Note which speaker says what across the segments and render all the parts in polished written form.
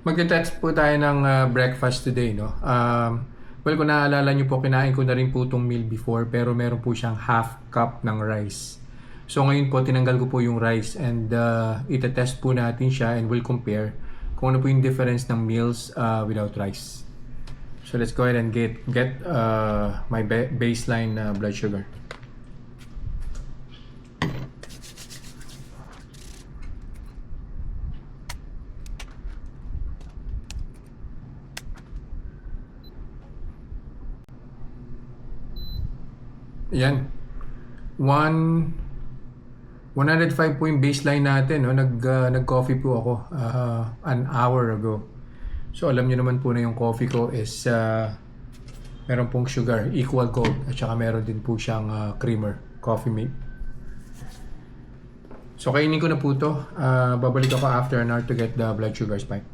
Speaker 1: Magte-test po tayo ng breakfast today, no? Well, kung naaalala nyo po, kinain ko na rin po itong meal before, pero meron po siyang half cup ng rice. So ngayon po, tinanggal ko po yung rice and itetest po natin siya and we'll compare kung ano po yung difference ng meals without rice. So let's go ahead and get my baseline blood sugar. Yan. 105 po yung baseline natin, no? Nag-coffee po ako an hour ago. So alam niyo naman po na yung coffee ko is meron pong sugar, equal gold, at saka meron din po siyang creamer, coffee mate. So kainin ko na po to. Babalik ako after an hour to get the blood sugar spike.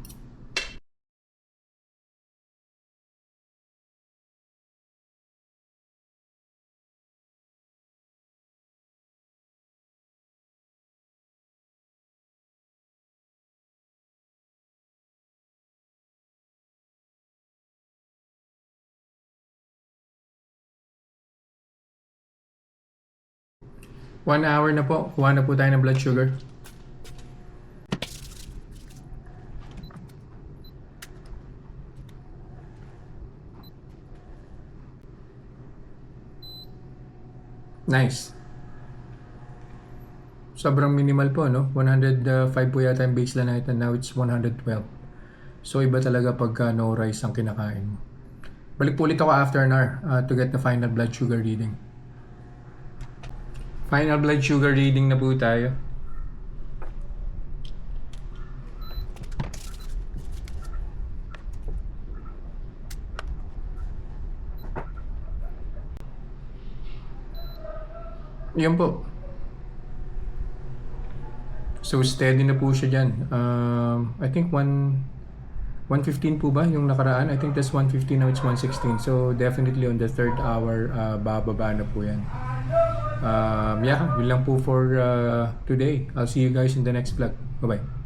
Speaker 1: One hour na po. Kuha na po tayo ng blood sugar. Nice. Sobrang minimal po, no? 105 po yata yung baseline natin. Now it's 112. So iba talaga pagka no rice ang kinakain mo. Balik po ulit ako after an hour to get the final blood sugar reading. Final blood sugar reading na po tayo. Yan po. So steady na po siya dyan. I think 115 po ba yung nakaraan? I think that's 115, now it's 116. So definitely on the third hour, bababa na po yan. Yeah, yun lang po for today. I'll see you guys in the next vlog. Bye-bye.